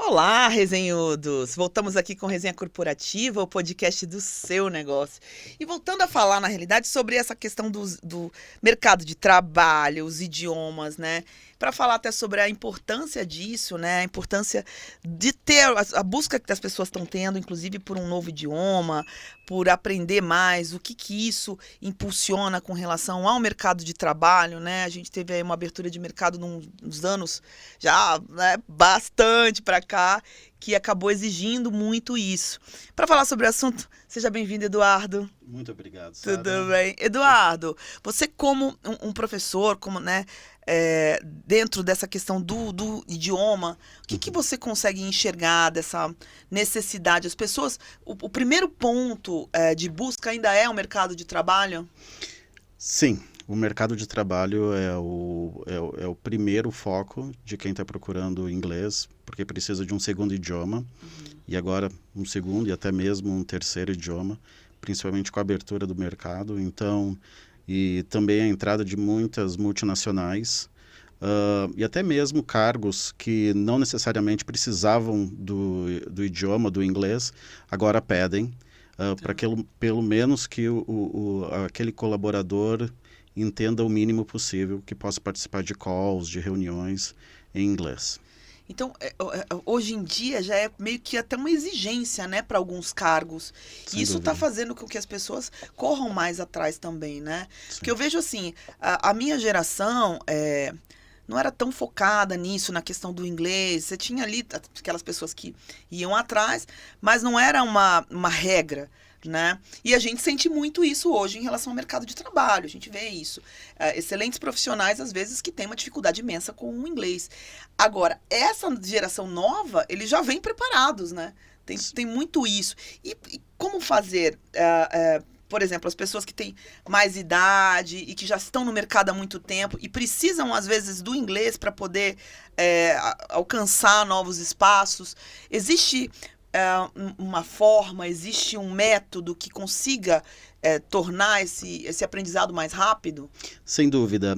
Olá, resenhudos! Voltamos aqui com Resenha Corporativa, o podcast do seu negócio. E voltando a falar, na realidade, sobre essa questão do mercado de trabalho, os idiomas, né? Para falar até sobre a importância disso, né? A importância de ter a busca que as pessoas estão tendo, inclusive por um novo idioma, por aprender mais, o que isso impulsiona com relação ao mercado de trabalho, né? A gente teve aí uma abertura de mercado nos anos já, né, bastante para cá, que acabou exigindo muito isso. Para falar sobre o assunto, seja bem-vindo, Eduardo. Muito obrigado, Sara. Tudo bem? Eduardo, você como um professor, como, né, dentro dessa questão do idioma, o que você consegue enxergar dessa necessidade? As pessoas, o primeiro ponto de busca ainda é o mercado de trabalho? Sim, o mercado de trabalho é o primeiro foco de quem está procurando inglês, porque precisa de um segundo idioma, e agora um segundo e até mesmo um terceiro idioma, principalmente com a abertura do mercado. Então, e também a entrada de muitas multinacionais, e até mesmo cargos que não necessariamente precisavam do idioma, do inglês, agora pedem, para que pelo menos que aquele colaborador entenda o mínimo possível, que possa participar de calls, de reuniões em inglês. Então, hoje em dia já é meio que até uma exigência, né, para alguns cargos. E isso está fazendo com que as pessoas corram mais atrás também, né? Sim. Porque eu vejo assim, a minha geração não era tão focada nisso, na questão do inglês. Você tinha ali aquelas pessoas que iam atrás, mas não era uma regra, né? E a gente sente muito isso hoje em relação ao mercado de trabalho. A gente vê isso. Excelentes profissionais, às vezes, que têm uma dificuldade imensa com o inglês. Agora, essa geração nova, eles já vêm preparados, né? Tem muito isso. E como fazer... por exemplo, as pessoas que têm mais idade e que já estão no mercado há muito tempo e precisam, às vezes, do inglês para poder alcançar novos espaços. Existe uma forma, existe um método que consiga tornar esse aprendizado mais rápido? Sem dúvida.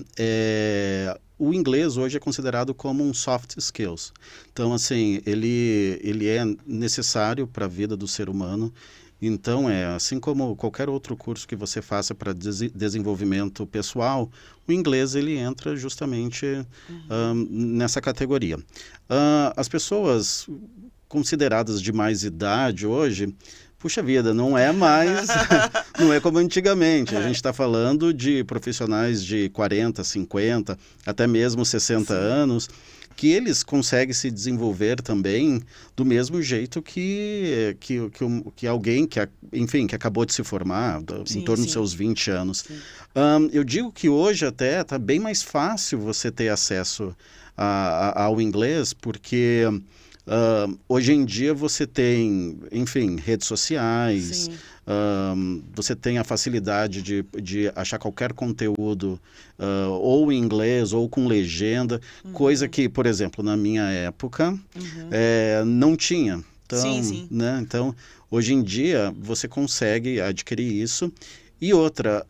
O inglês hoje é considerado como um soft skills. Então, assim, ele é necessário para a vida do ser humano. Então, assim como qualquer outro curso que você faça para desenvolvimento pessoal, o inglês ele entra justamente nessa categoria. As pessoas consideradas de mais idade hoje, puxa vida, não é mais, não é como antigamente. A gente está falando de profissionais de 40, 50, até mesmo 60 anos, que eles conseguem se desenvolver também do mesmo jeito que alguém que acabou de se formar, em torno dos seus 20 anos. Eu digo que hoje até está bem mais fácil você ter acesso ao inglês, porque hoje em dia você tem, enfim, redes sociais, você tem a facilidade de achar qualquer conteúdo ou em inglês ou com legenda, coisa que, por exemplo, na minha época não tinha. Então, né? Então, hoje em dia você consegue adquirir isso. E outra,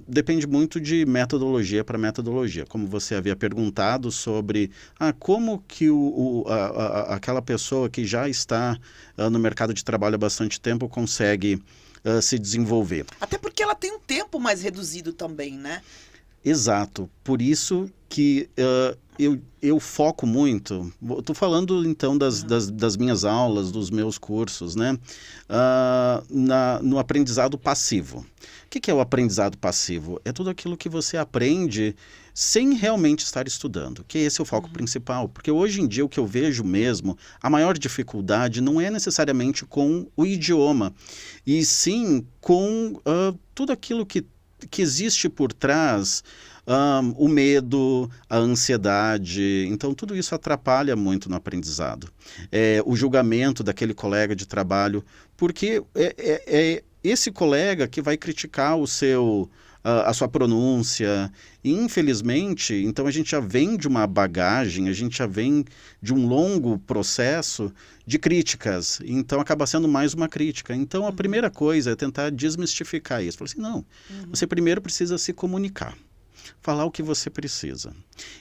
depende muito de metodologia para metodologia. Como você havia perguntado sobre como que aquela pessoa que já está no mercado de trabalho há bastante tempo consegue se desenvolver. Até porque ela tem um tempo mais reduzido também, né? Exato. Por isso que eu foco muito, estou falando então das minhas aulas, dos meus cursos, né? No aprendizado passivo. O que é o aprendizado passivo? É tudo aquilo que você aprende sem realmente estar estudando, que esse é o foco principal. Porque hoje em dia o que eu vejo mesmo, a maior dificuldade não é necessariamente com o idioma, e sim com tudo aquilo que existe por trás, o medo, a ansiedade. Então, tudo isso atrapalha muito no aprendizado. O julgamento daquele colega de trabalho, porque é esse colega que vai criticar a sua pronúncia. E, infelizmente, então a gente já vem de uma bagagem, a gente já vem de um longo processo de críticas. Então, acaba sendo mais uma crítica. Então, a primeira coisa é tentar desmistificar isso. Falar assim, não, você primeiro precisa se comunicar. falar o que você precisa.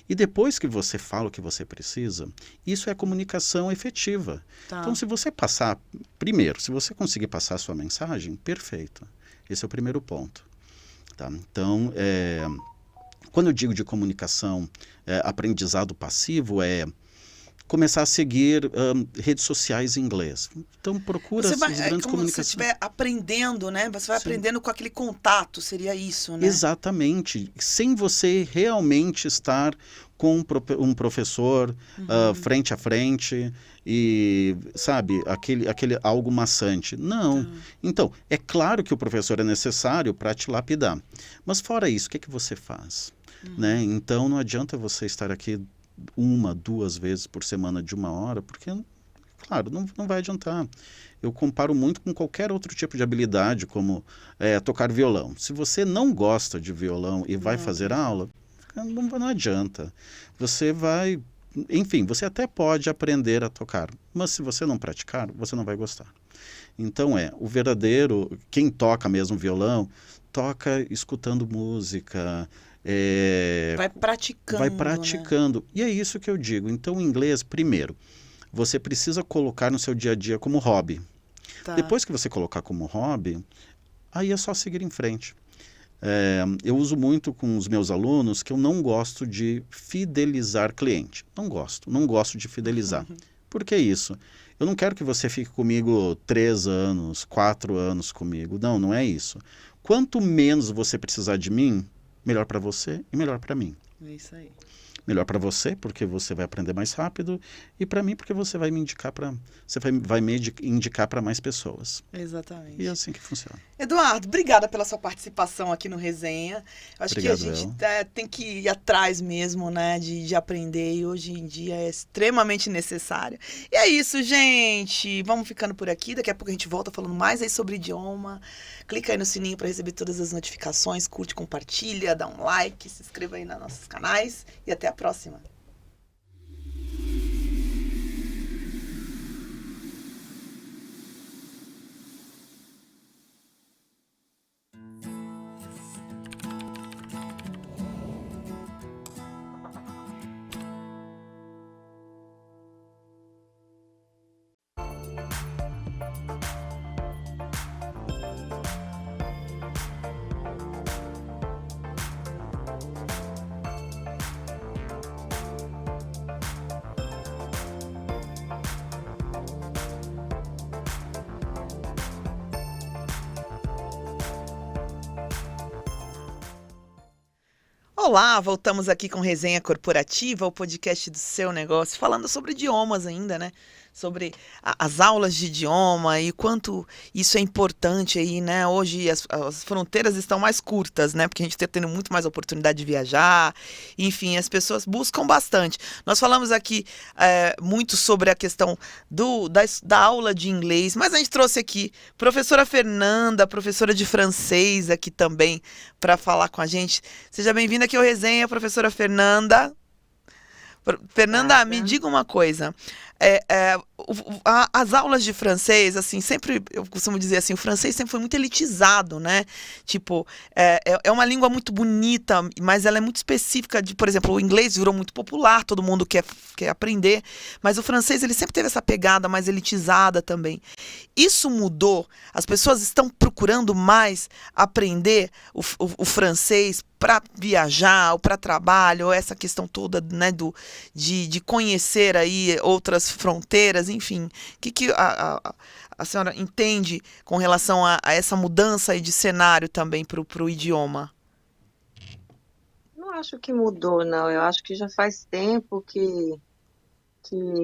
E depois que você fala o que você precisa, isso é comunicação efetiva. Tá. Então, se você passar, primeiro, se você conseguir passar a sua mensagem, perfeito. Esse é o primeiro ponto. Tá? Então, quando eu digo de comunicação, aprendizado passivo, começar a seguir redes sociais em inglês. Então, procura as grandes como comunicações. você estiver aprendendo, né? Você vai aprendendo com aquele contato, seria isso, né? Exatamente. Sem você realmente estar com um professor frente a frente e, sabe, aquele algo maçante. Não. Então, é claro que o professor é necessário para te lapidar. Mas fora isso, o que você faz? Né? Então, não adianta você estar aqui 1, 2 vezes por semana de 1 hora, porque, claro, não vai adiantar. Eu comparo muito com qualquer outro tipo de habilidade, como tocar violão. Se você não gosta de violão e vai fazer aula, não adianta. Você vai... Enfim, você até pode aprender a tocar, mas se você não praticar, você não vai gostar. Então, o verdadeiro... Quem toca mesmo violão, toca escutando música... vai praticando. Vai praticando. Né? E é isso que eu digo. Então, o inglês, primeiro, você precisa colocar no seu dia a dia como hobby. Tá. Depois que você colocar como hobby, aí é só seguir em frente. Eu uso muito com os meus alunos que eu não gosto de fidelizar cliente. Não gosto de fidelizar. Por que isso? Eu não quero que você fique comigo 3 anos, 4 anos comigo. Não é isso. Quanto menos você precisar de mim, melhor para você e melhor para mim. É isso aí. Melhor para você, porque você vai aprender mais rápido, e para mim, porque você vai me indicar para mais pessoas. Exatamente. E é assim que funciona. Eduardo, obrigada pela sua participação aqui no Resenha. Acho Obrigado, que a gente tem que ir atrás mesmo, né, de aprender, e hoje em dia é extremamente necessário. E é isso, gente. Vamos ficando por aqui. Daqui a pouco a gente volta falando mais aí sobre idioma. Clica aí no sininho para receber todas as notificações, curte, compartilha, dá um like, se inscreva aí nos nossos canais e até a próxima. Olá, voltamos aqui com Resenha Corporativa, o podcast do seu negócio, falando sobre idiomas ainda, né? Sobre as aulas de idioma e quanto isso é importante aí, né? Hoje as fronteiras estão mais curtas, né? Porque a gente está tendo muito mais oportunidade de viajar. Enfim, as pessoas buscam bastante. Nós falamos aqui muito sobre a questão da aula de inglês, mas a gente trouxe aqui professora Fernanda, professora de francês aqui também, para falar com a gente. Seja bem-vinda aqui ao Resenha, professora Fernanda. Fernanda, me diga uma coisa. As aulas de francês, assim, sempre, eu costumo dizer assim, o francês sempre foi muito elitizado, né? Tipo, é uma língua muito bonita, mas ela é muito específica de, por exemplo, o inglês virou muito popular, todo mundo quer aprender, mas o francês, ele sempre teve essa pegada mais elitizada também. Isso mudou? As pessoas estão procurando mais aprender o francês para viajar, ou para trabalho, ou essa questão toda, né, de conhecer aí outras fronteiras, enfim. O que a senhora entende com relação a essa mudança aí de cenário também para o idioma? Não acho que mudou, não. Eu acho que já faz tempo que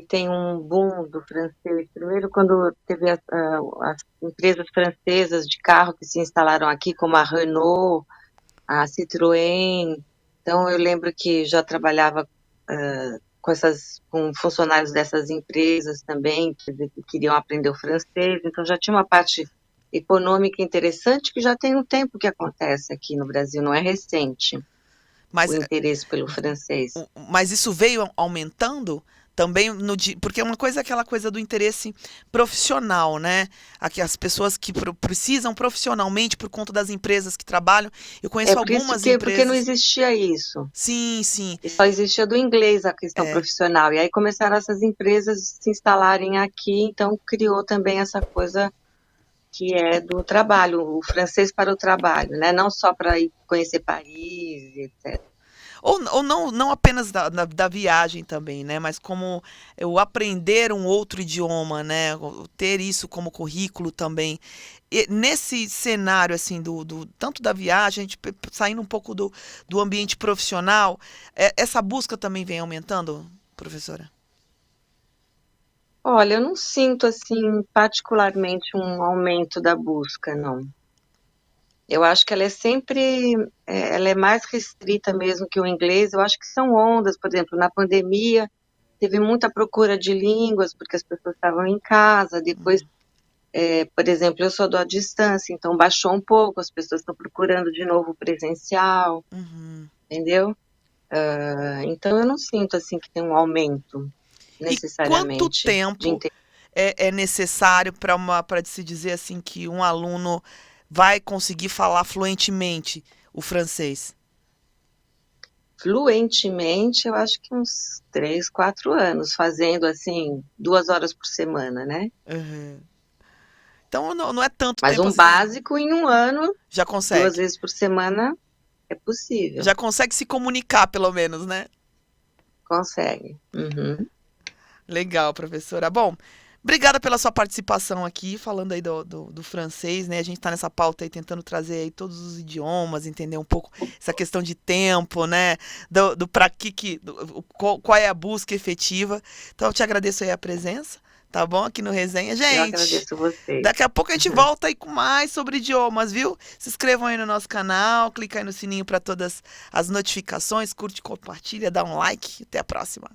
tem um boom do francês. Primeiro, quando teve as empresas francesas de carro que se instalaram aqui, como a Renault, a Citroën. Então, eu lembro que já trabalhava com funcionários dessas empresas também, que queriam aprender o francês. Então, já tinha uma parte econômica interessante que já tem um tempo que acontece aqui no Brasil, não é recente. O interesse pelo francês. Mas isso veio aumentando Também porque uma coisa é aquela coisa do interesse profissional, né? Aqui as pessoas que precisam profissionalmente por conta das empresas que trabalham. Eu É conheço por isso algumas que porque não empresas. existia isso. Sim, sim. E só existia do inglês a questão É. profissional. E aí começaram essas empresas se instalarem aqui, então criou também essa coisa que é do trabalho, o francês para o trabalho, né? Não só para ir conhecer Paris, etc. Ou não apenas da viagem também, né? Mas como o aprender um outro idioma, né? Ter isso como currículo também. E nesse cenário, assim, tanto da viagem, a gente saindo um pouco do ambiente profissional, essa busca também vem aumentando, professora? Olha, eu não sinto, assim, particularmente um aumento da busca, não. Eu acho que ela é sempre, ela é mais restrita mesmo que o inglês. Eu acho que são ondas, por exemplo, na pandemia teve muita procura de línguas, porque as pessoas estavam em casa. Depois, por exemplo, eu sou à distância, então baixou um pouco, as pessoas estão procurando de novo presencial, Uhum. entendeu? Então eu não sinto assim que tem um aumento E quanto necessariamente de tempo interesse. é necessário para se dizer assim que um aluno vai conseguir falar fluentemente o francês? Fluentemente, eu acho que uns 3, 4 anos, fazendo assim 2 horas por semana, né? Uhum. Então não é tanto Mas tempo um assim. básico em um ano, Já 2 consegue. vezes por semana, é possível. Já consegue se comunicar, pelo menos, né? Consegue. Uhum. Legal, professora. Bom, obrigada pela sua participação aqui, falando aí do francês, né? A gente está nessa pauta aí tentando trazer aí todos os idiomas, entender um pouco essa questão de tempo, né? Do para qual é a busca efetiva. Então, eu te agradeço aí a presença, tá bom? Aqui no Resenha. Eu Gente, agradeço vocês. daqui a pouco a gente volta aí com mais sobre idiomas, viu? Se inscrevam aí no nosso canal, clica aí no sininho para todas as notificações, curte, compartilha, dá um like. Até a próxima.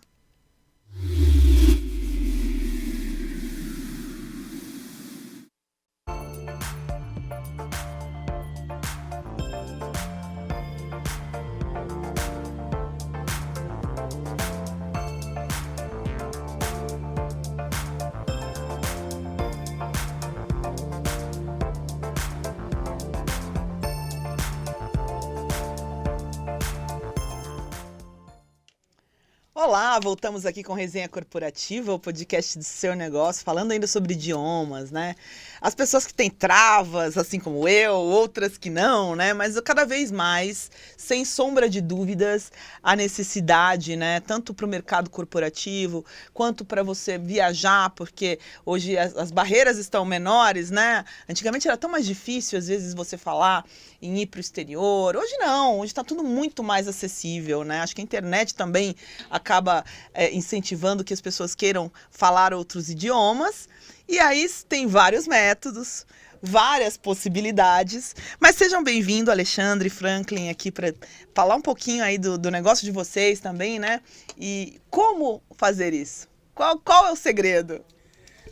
Olá, voltamos aqui com Resenha Corporativa, o podcast do seu negócio, falando ainda sobre idiomas, né? As pessoas que têm travas, assim como eu, outras que não, né? Mas cada vez mais, sem sombra de dúvidas, a necessidade, né? Tanto para o mercado corporativo, quanto para você viajar, porque hoje as barreiras estão menores, né? Antigamente era tão mais difícil, às vezes, você falar em ir para o exterior. Hoje não, hoje está tudo muito mais acessível, né? Acho que a internet também acaba incentivando que as pessoas queiram falar outros idiomas. E aí tem vários métodos, várias possibilidades. Mas sejam bem-vindos, Alexandre, Franklin, aqui para falar um pouquinho aí do negócio de vocês também, né? E como fazer isso? Qual é o segredo?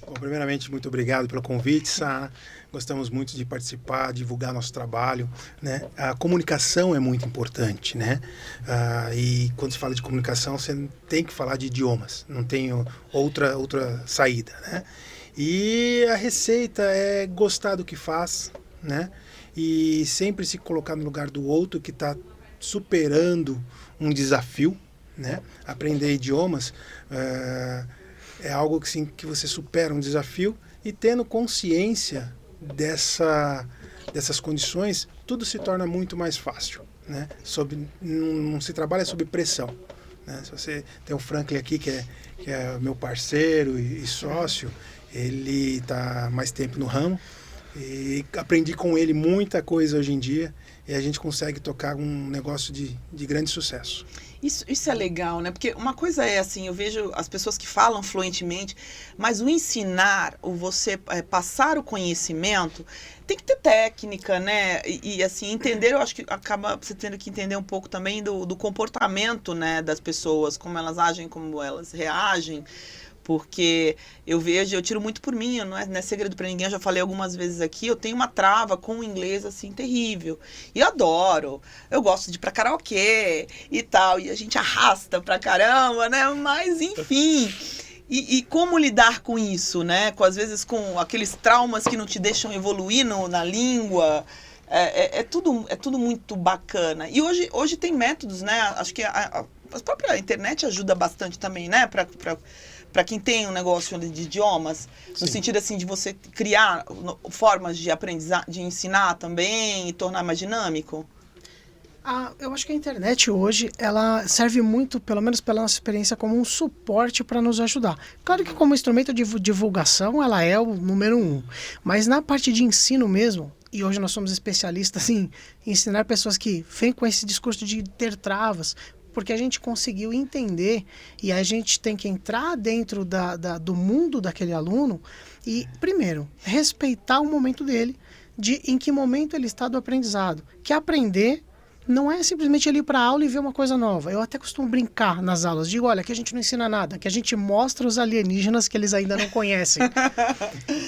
Bom, primeiramente, muito obrigado pelo convite, Sara. Gostamos muito de participar, divulgar nosso trabalho, né? A comunicação é muito importante, né? E quando se fala de comunicação, você tem que falar de idiomas, não tem outra saída, né? E a receita é gostar do que faz, né? E sempre se colocar no lugar do outro que está superando um desafio, né? Aprender idiomas é algo que, sim, que você supera um desafio e tendo consciência dessas condições, tudo se torna muito mais fácil, né? Não se trabalha sob pressão, né? Se você tem o Franklin aqui, que é meu parceiro e sócio, ele está mais tempo no ramo e aprendi com ele muita coisa hoje em dia e a gente consegue tocar um negócio de grande sucesso. Isso é legal, né? Porque uma coisa é assim, eu vejo as pessoas que falam fluentemente, mas o ensinar, o você passar o conhecimento, tem que ter técnica, né? E assim, entender, eu acho que acaba você tendo que entender um pouco também do comportamento, né, das pessoas, como elas agem, como elas reagem. Porque eu tiro muito por mim, não é segredo pra ninguém, eu já falei algumas vezes aqui, eu tenho uma trava com o inglês, assim, terrível. E adoro, eu gosto de ir pra karaokê e tal, e a gente arrasta pra caramba, né? Mas, enfim... E como lidar com isso, né? Às vezes com aqueles traumas que não te deixam evoluir na língua. É tudo muito bacana. E hoje tem métodos, né? Acho que a própria internet ajuda bastante também, né? Para quem tem um negócio de idiomas. Sim. No sentido assim de você criar formas de aprendizar, de ensinar também e tornar mais dinâmico. Eu acho que a internet hoje, ela serve muito, pelo menos pela nossa experiência, como um suporte para nos ajudar. Claro que como instrumento de divulgação, ela é o número 1. Mas na parte de ensino mesmo, e hoje nós somos especialistas em ensinar pessoas que vêm com esse discurso de ter travas, porque a gente conseguiu entender e a gente tem que entrar dentro do mundo daquele aluno e, primeiro, respeitar o momento dele, em que momento ele está do aprendizado. Que aprender... não é simplesmente ele ir para a aula e ver uma coisa nova. Eu até costumo brincar nas aulas. Digo, olha, aqui a gente não ensina nada. Aqui a gente mostra os alienígenas que eles ainda não conhecem.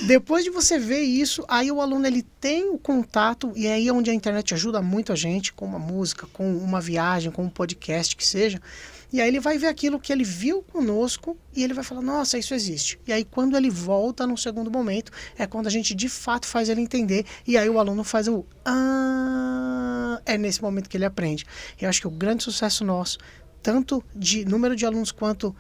Depois de você ver isso, aí o aluno ele tem o contato, e aí é onde a internet ajuda muito a gente, com uma música, com uma viagem, com um podcast, que seja. E aí ele vai ver aquilo que ele viu conosco e ele vai falar, nossa, isso existe. E aí quando ele volta no segundo momento, é quando a gente de fato faz ele entender. E aí o aluno faz é nesse momento que ele aprende. Eu acho que o grande sucesso nosso, tanto de número de alunos quanto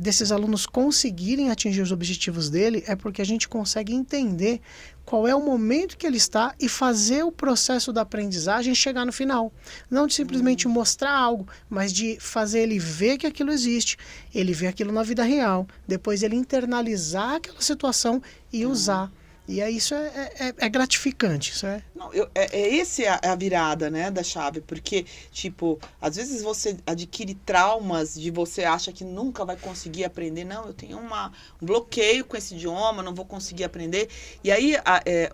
desses alunos conseguirem atingir os objetivos dele, é porque a gente consegue entender qual é o momento que ele está e fazer o processo da aprendizagem chegar no final. Não de simplesmente mostrar algo, mas de fazer ele ver que aquilo existe, ele ver aquilo na vida real, depois ele internalizar aquela situação e usar. E aí isso é gratificante, isso é... Não, esse é a virada, né, da chave, porque, tipo, às vezes você adquire traumas de você acha que nunca vai conseguir aprender, não, eu tenho um bloqueio com esse idioma, não vou conseguir aprender, e aí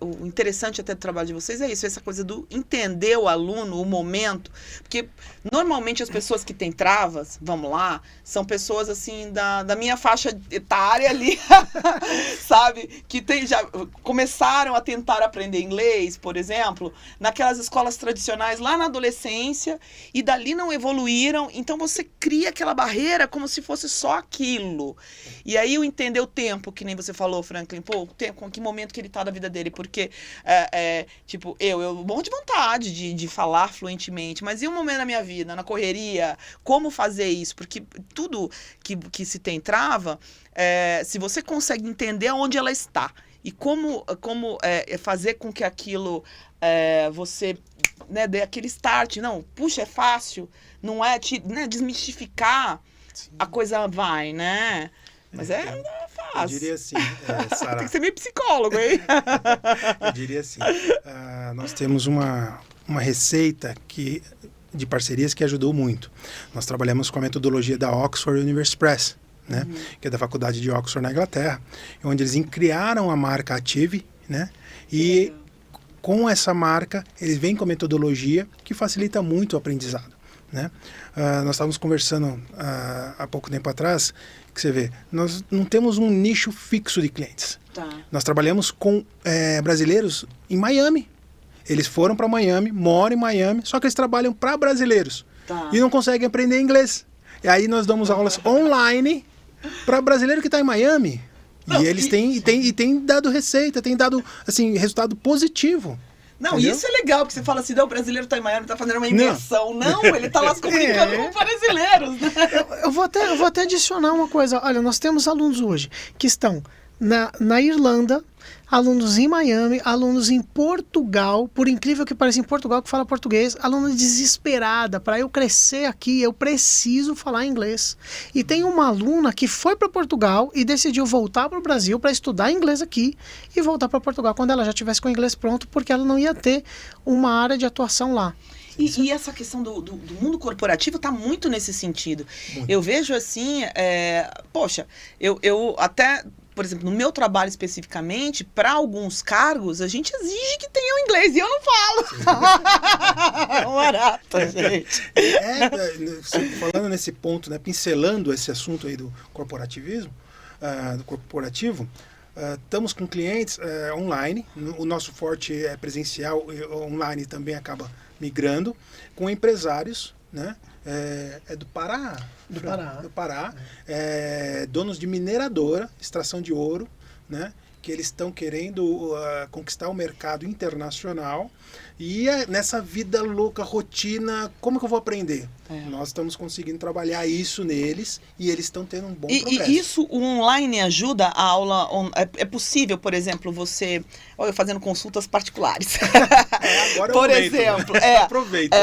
o interessante até do trabalho de vocês é isso, essa coisa do entender o aluno, o momento, porque normalmente as pessoas que têm travas, vamos lá, são pessoas, assim, da minha faixa etária ali, sabe, que já começaram a tentar aprender inglês, por exemplo, naquelas escolas tradicionais lá na adolescência e dali não evoluíram, então você cria aquela barreira como se fosse só aquilo. E aí eu entender o tempo, que nem você falou, Franklin, pô, o tempo, com que momento que ele tá da vida dele, porque, tipo, eu morro de vontade de falar fluentemente, mas e um momento na minha vida, na correria, como fazer isso? Porque tudo que se tem trava, se você consegue entender onde ela está, e como fazer com que aquilo você, né, dê aquele start. Não, puxa, é fácil. Não é desmistificar. Sim. A coisa vai, né? Mas é fácil. Eu diria assim, Sara... Tem que ser meio psicólogo, hein? Eu diria assim, nós temos uma receita de parcerias que ajudou muito. Nós trabalhamos com a metodologia da Oxford University Press, né? Que é da faculdade de Oxford, na Inglaterra, onde eles criaram a marca Ative, né? E com essa marca, eles vêm com a metodologia que facilita muito o aprendizado, né? Nós estávamos conversando há pouco tempo atrás, que você vê, nós não temos um nicho fixo de clientes. Tá. Nós trabalhamos com brasileiros em Miami. Eles foram para Miami, moram em Miami, só que eles trabalham para brasileiros. Tá. E não conseguem aprender inglês. E aí nós damos aulas online para brasileiro que está em Miami. Não, e eles têm dado receita, têm dado assim, resultado positivo. Não, entendeu? Isso é legal, porque você fala assim, não, o brasileiro está em Miami, está fazendo uma imersão. Não, ele está lá se comunicando com brasileiros. Né? Eu vou até adicionar uma coisa. Olha, nós temos alunos hoje que estão na Irlanda, alunos em Miami, alunos em Portugal, por incrível que pareça, em Portugal que fala português, aluno desesperada, para eu crescer aqui, eu preciso falar inglês. E tem uma aluna que foi para Portugal e decidiu voltar para o Brasil para estudar inglês aqui e voltar para Portugal quando ela já tivesse com o inglês pronto, porque ela não ia ter uma área de atuação lá. E essa questão do mundo corporativo está muito nesse sentido. Muito. Eu vejo assim, poxa, eu até... Por exemplo, no meu trabalho especificamente, para alguns cargos, a gente exige que tenha o inglês e eu não falo. É um barato, gente. Falando nesse ponto, né, pincelando esse assunto aí do corporativismo, do corporativo, estamos com clientes online, o nosso forte é presencial, online também acaba migrando, com empresários, né? Do Pará. Do Pará. Donos de mineradora, extração de ouro, né? Que eles estão querendo conquistar o mercado internacional. E nessa vida louca, rotina, como que eu vou aprender? Nós estamos conseguindo trabalhar isso neles e eles estão tendo um bom progresso. E isso, o online ajuda a aula? É possível, por exemplo, você... Olha, eu fazendo consultas particulares. Agora por exemplo, aproveita.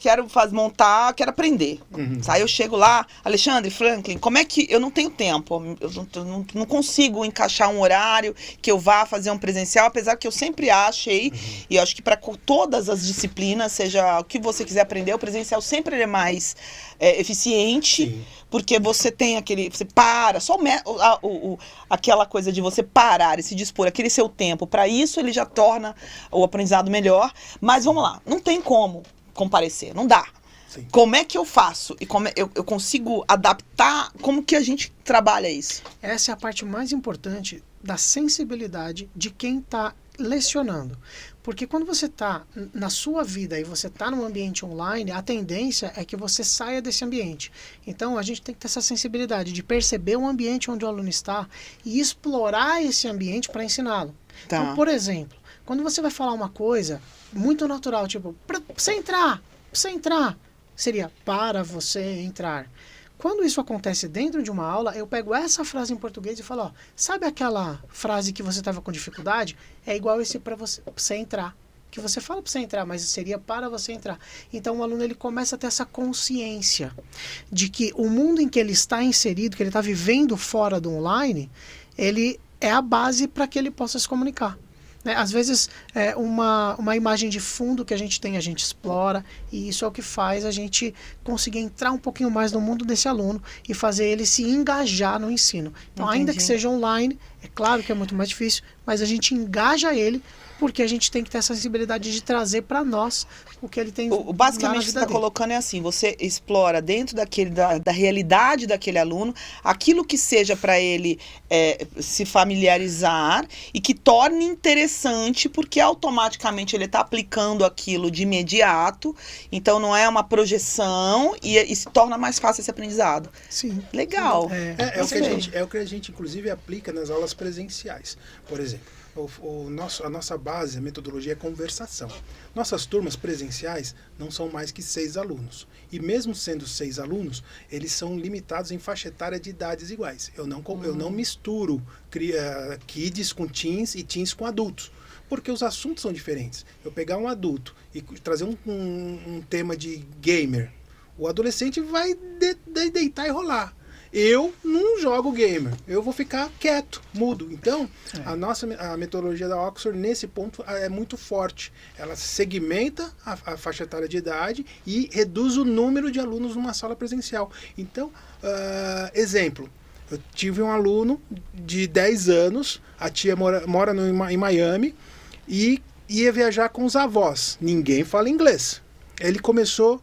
Quero montar, quero aprender. Aí eu chego lá, Alexandre, Franklin, como é que... Eu não tenho tempo, eu não consigo encaixar um horário que eu vá fazer um presencial, apesar que eu sempre achei, e eu acho que para todas as disciplinas, seja o que você quiser aprender, o presencial sempre é mais eficiente. Sim. Porque você tem você para, só aquela coisa de você parar e se dispor, aquele seu tempo, para isso ele já torna o aprendizado melhor. Mas vamos lá, não tem como comparecer, não dá. Sim. Como é que eu faço? E como eu consigo adaptar? Como que a gente trabalha isso? Essa é a parte mais importante da sensibilidade de quem está lecionando. Porque quando você está na sua vida e você está num ambiente online, a tendência é que você saia desse ambiente. Então, a gente tem que ter essa sensibilidade de perceber o ambiente onde o aluno está e explorar esse ambiente para ensiná-lo. Tá. Então, por exemplo, quando você vai falar uma coisa muito natural, tipo, para você entrar, seria para você entrar. Quando isso acontece dentro de uma aula, eu pego essa frase em português e falo, sabe aquela frase que você estava com dificuldade? É igual esse para você entrar. Que você fala para você entrar, mas seria para você entrar. Então o aluno ele começa a ter essa consciência de que o mundo em que ele está inserido, que ele está vivendo fora do online, ele é a base para que ele possa se comunicar. Às vezes, uma imagem de fundo que a gente tem, a gente explora, e isso é o que faz a gente conseguir entrar um pouquinho mais no mundo desse aluno e fazer ele se engajar no ensino. Então, ainda que seja online, é claro que é muito mais difícil, mas a gente engaja ele porque a gente tem que ter essa sensibilidade de trazer para nós o que ele tem. Basicamente, o que você está colocando é assim, você explora dentro da realidade daquele aluno aquilo que seja para ele se familiarizar e que torne interessante, porque automaticamente ele está aplicando aquilo de imediato, então não é uma projeção e se torna mais fácil esse aprendizado. Sim. Legal. É o que a gente, inclusive, aplica nas aulas presenciais. Por exemplo, a nossa base, a metodologia é conversação. Nossas turmas presenciais não são mais que 6 alunos. E mesmo sendo 6 alunos, eles são limitados em faixa etária de idades iguais. Eu não misturo kids com teens e teens com adultos, porque os assuntos são diferentes. Eu pegar um adulto e trazer um tema de gamer, o adolescente vai deitar e rolar. Eu não jogo gamer, eu vou ficar quieto, mudo. Então, a metodologia da Oxford, nesse ponto, é muito forte. Ela segmenta a faixa etária de idade e reduz o número de alunos numa sala presencial. Então, exemplo, eu tive um aluno de 10 anos, a tia mora em Miami, e ia viajar com os avós. Ninguém fala inglês. Ele começou,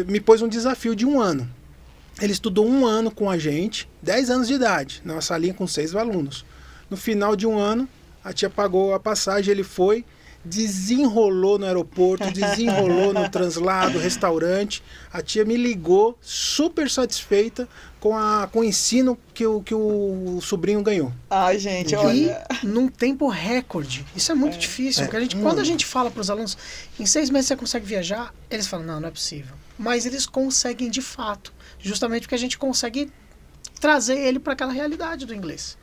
me pôs um desafio de 1 ano. Ele estudou 1 ano com a gente, 10 anos de idade, numa salinha com 6 alunos. No final de 1 ano, a tia pagou a passagem, ele foi, desenrolou no aeroporto, desenrolou no translado, restaurante. A tia me ligou, super satisfeita com o ensino que o sobrinho ganhou. Ai, gente, olha. E num tempo recorde. Isso é muito difícil. Porque quando a gente fala para os alunos, em 6 meses você consegue viajar, eles falam, não é possível. Mas eles conseguem de fato. Justamente porque a gente consegue trazer ele para aquela realidade do inglês.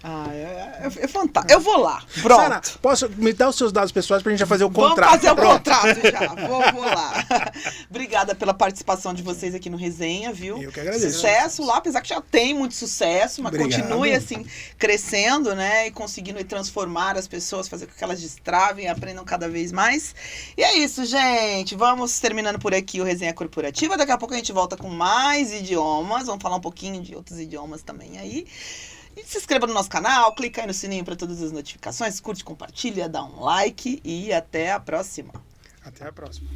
É fantástico. Eu vou lá. Pronto. Sara, posso me dar os seus dados pessoais para a gente já fazer o contrato? Vamos fazer o contrato já. Vou lá. Obrigada pela participação de vocês aqui no Resenha, viu? Eu que agradeço. Sucesso lá, apesar que já tem muito sucesso, mas continue assim, crescendo, né? E conseguindo transformar as pessoas, fazer com que elas destravem e aprendam cada vez mais. E é isso, gente. Vamos terminando por aqui o Resenha Corporativa. Daqui a pouco a gente volta com mais idiomas. Vamos falar um pouquinho de outros idiomas também aí. E se inscreva no nosso canal, clica aí no sininho para todas as notificações, curte, compartilha, dá um like e até a próxima. Até a próxima.